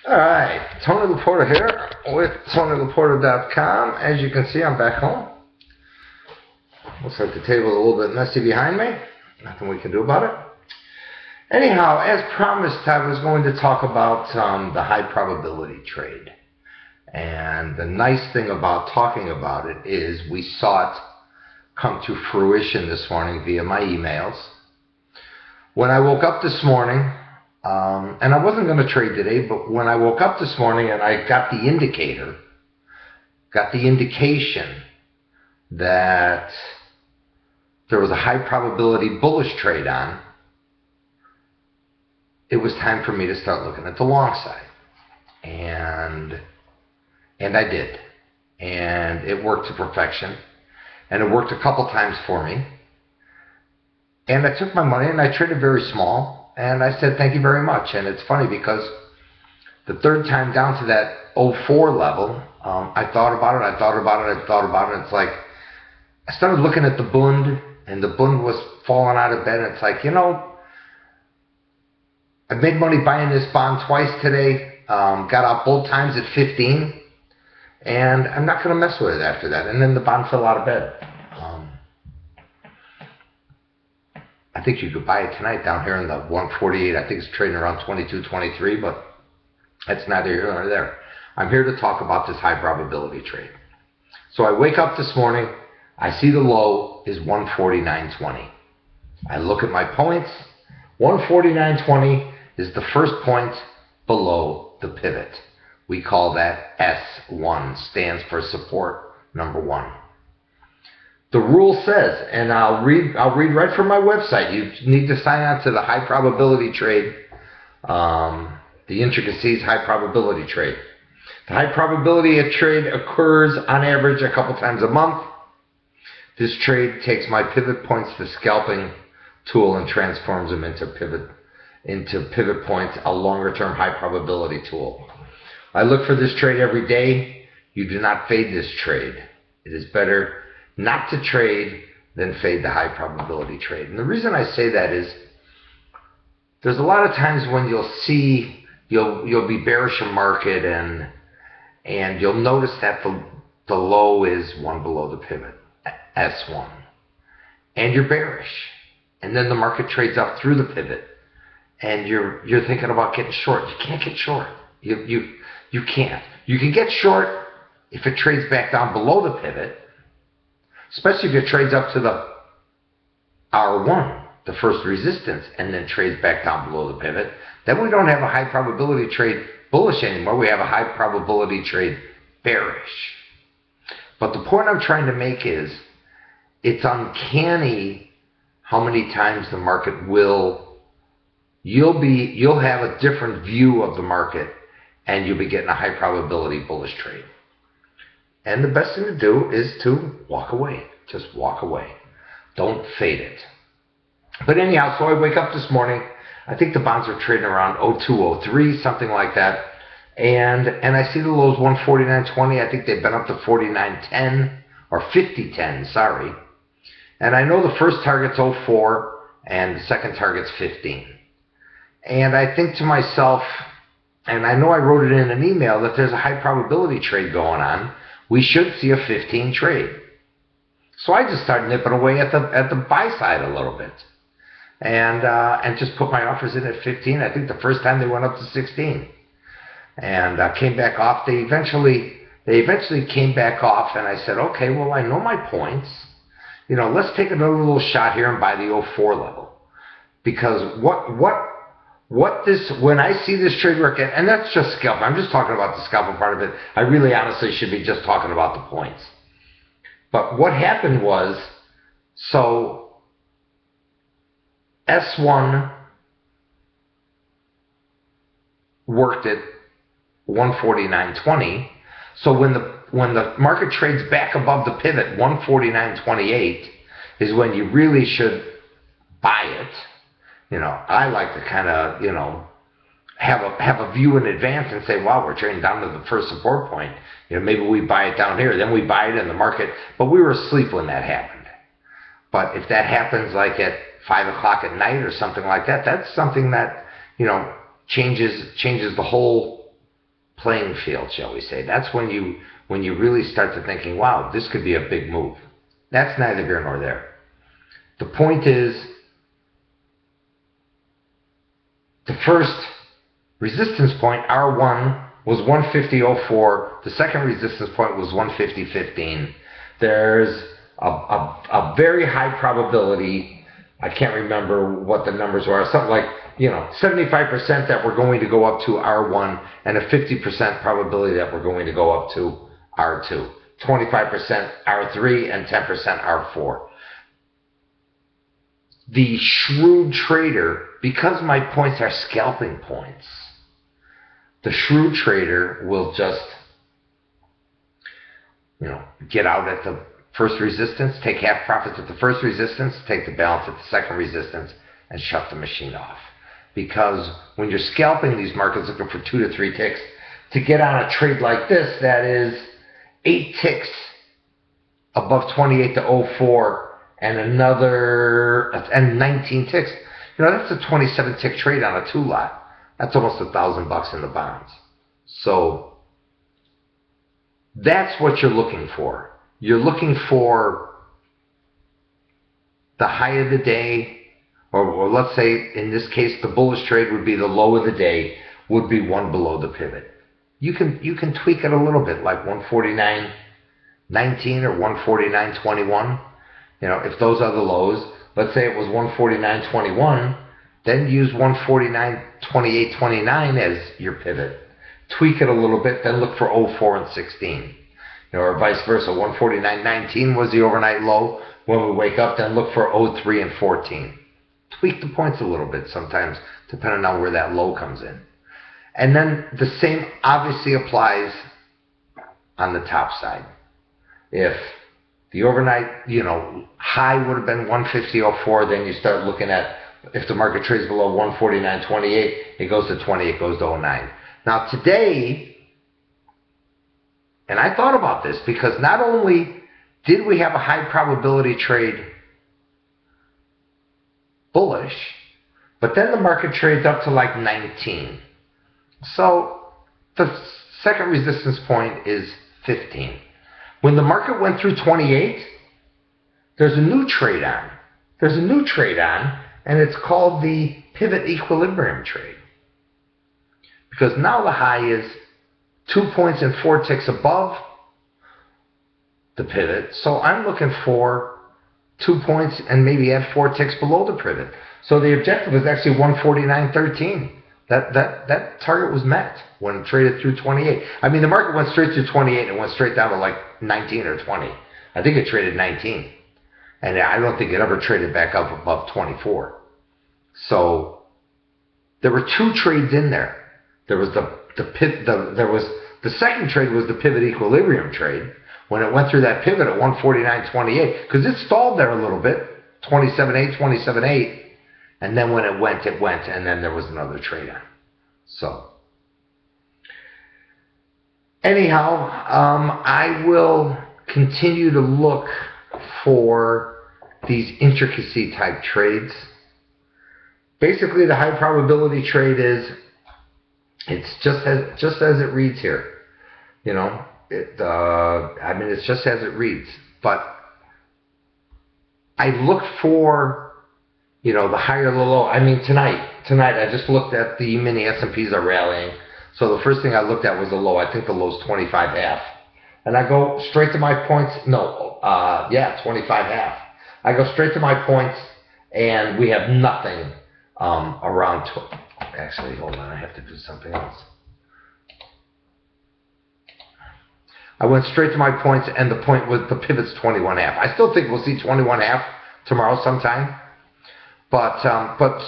All right, Tony Laporta here with TonyLaporta.com. As you can see, I'm back home. Looks like the table's a little bit messy behind me. Nothing we can do about it. Anyhow, as promised, I was going to talk about the high probability trade. And the nice thing about talking about it is we saw it come to fruition this morning via my emails. When I woke up this morning, and I wasn't going to trade today, but when I woke up this morning and I got the indication that there was a high probability bullish trade on, it was time for me to start looking at the long side. And I did. And it worked to perfection. And it worked a couple times for me. And I took my money and I traded very small. And I said, thank you very much. And it's funny because the third time down to that 04 level, I thought about it. And it's like, I started looking at the Bund, and the Bund was falling out of bed. And it's like, I made money buying this bond twice today. Got out both times at 15. And I'm not going to mess with it after that. And then the bond fell out of bed. I think you could buy it tonight down here in the 148. I think it's trading around 22, 23, but that's neither here nor there. I'm here to talk about this high probability trade. So I wake up this morning, I see the low is 149.20. I look at my points. 149.20 is the first point below the pivot. We call that S1, stands for support number 1. The rule says, and I'll read right from my website. You need to sign on to the high probability trade, the intricacies high probability trade. The high probability trade occurs on average a couple times a month. This trade takes my pivot points, the scalping tool, and transforms them into pivot points, a longer term high probability tool. I look for this trade every day. You do not fade this trade. It is better not to trade than fade the high probability trade. And the reason I say that is there's a lot of times when you'll be bearish in market and you'll notice that the low is one below the pivot, S1. And you're bearish. And then the market trades up through the pivot and you're thinking about getting short. You can't get short. You can't. You can get short if it trades back down below the pivot, especially if it trades up to the R1, the first resistance, and then trades back down below the pivot. Then we don't have a high probability trade bullish anymore. We have a high probability trade bearish. But the point I'm trying to make is it's uncanny how many times the market you'll have a different view of the market and you'll be getting a high probability bullish trade. And the best thing to do is to walk away. Just walk away. Don't fade it. But anyhow, so I wake up this morning. I think the bonds are trading around 02, 03, something like that. And I see the lows 149.20. I think they've been up to 49.10 or 50.10, sorry. And I know the first target's 04 and the second target's 15. And I think to myself, and I know I wrote it in an email, that there's a high probability trade going on. We should see a 15 trade. So I just started nipping away at the buy side a little bit. And just put my offers in at 15. I think the first time they went up to 16. And came back off. They eventually came back off, and I said, okay, well, I know my points. Let's take another little shot here and buy the 04 level. Because when I see this trade work, and that's just scalping. I'm just talking about the scalping part of it. I really honestly should be just talking about the points. But what happened was, so S1 worked at 149.20. So when the market trades back above the pivot, 149.28, is when you really should buy it. I like to kind of, have a view in advance and say, wow, we're trading down to the first support point. Maybe we buy it down here, then we buy it in the market. But we were asleep when that happened. But if that happens like at 5 o'clock at night or something like that, that's something that, changes the whole playing field, shall we say. That's when you really start to thinking, wow, this could be a big move. That's neither here nor there. The point is, the first resistance point, R1, was 150.04. The second resistance point was 150.15. There's a very high probability, I can't remember what the numbers were, something like, 75% that we're going to go up to R1 and a 50% probability that we're going to go up to R2. 25% R3 and 10% R4. The shrewd trader, because my points are scalping points, the shrewd trader will just, get out at the first resistance, take half profits at the first resistance, take the balance at the second resistance, and shut the machine off. Because when you're scalping these markets looking for 2 to 3 ticks, to get on a trade like this, that is 8 ticks above 28 to 04 and and 19 ticks. That's a 27 tick trade on a 2 lot. That's almost $1,000 in the bonds. So that's what you're looking for. You're looking for the high of the day, or let's say in this case the bullish trade would be the low of the day, would be one below the pivot. You can tweak it a little bit, like 149.19 or 149.21. If those are the lows, let's say it was 149.21, then use 149.28.29 as your pivot. Tweak it a little bit, then look for 04 and 16. Or vice versa, 149.19 was the overnight low. When we wake up, then look for 03 and 14. Tweak the points a little bit sometimes, depending on where that low comes in. And then the same obviously applies on the top side. If the overnight, high would have been 150.04, then you start looking at, if the market trades below 149.28, it goes to 20, it goes to 09. Now today, and I thought about this, because not only did we have a high probability trade bullish, but then the market trades up to like 19. So the second resistance point is 15. When the market went through 28, there's a new trade on. And it's called the pivot equilibrium trade. Because now the high is 2 points and 4 ticks above the pivot. So I'm looking for 2 points and maybe add 4 ticks below the pivot. So the objective is actually 149.13. That target was met when it traded through 28. I mean, the market went straight through 28 and went straight down to like 19 or 20. I think it traded 19. And I don't think it ever traded back up above 24. So there were 2 trades in there. There was the second trade was the pivot equilibrium trade, when it went through that pivot at 149.28, because it stalled there a little bit, 27.8, and then when it went, and then there was another trade on. So anyhow, I will continue to look for these intricacy type trades. Basically, the high probability trade is, it's just as it reads here. I mean, it's just as it reads. But I look for, the higher the low. I mean, tonight I just looked at the mini S&Ps are rallying. So the first thing I looked at was the low. I think the low's 25.5. And I go straight to my points. 25.5. I go straight to my points, and we have nothing around. Actually, hold on. I have to do something else. I went straight to my points, and the pivot's 21.5. I still think we'll see 21.5 tomorrow sometime. But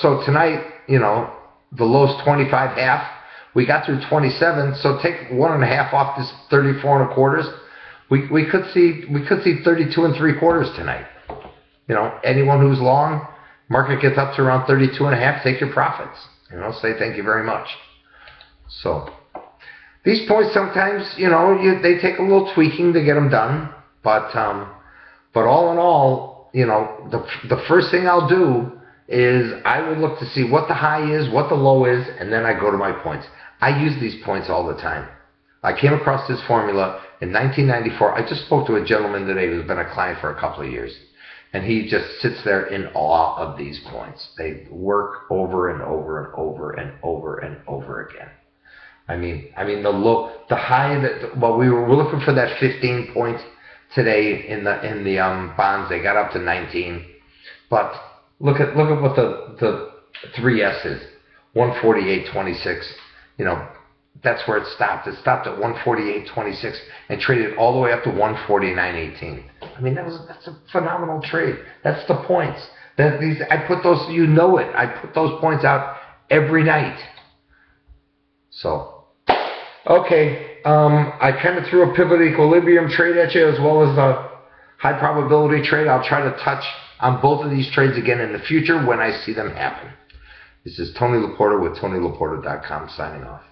so tonight, the low's 25.5. We got through 27, so take 1.5 off this 34.25. We could see 32.75 tonight. Anyone who's long, market gets up to around 32.5, take your profits. Say thank you very much. So these points sometimes, they take a little tweaking to get them done. But all in all, the first thing I'll do is I will look to see what the high is, what the low is, and then I go to my points. I use these points all the time. I came across this formula in 1994. I just spoke to a gentleman today who's been a client for a couple of years. And he just sits there in awe of these points. They work over and over and over and over and over again. I mean the high that, well, we're looking for that 15 points today in the bonds. They got up to 19, but look at what the 3S is, 148.26. You know, that's where it stopped. It stopped at 148.26 and traded all the way up to 149.18. I mean, that's a phenomenal trade. That's the points. I put those, you know it. I put those points out every night. So, okay, I kind of threw a pivot equilibrium trade at you as well as a high probability trade. I'll try to touch on both of these trades again in the future when I see them happen. This is Tony Laporta with TonyLaporta.com signing off.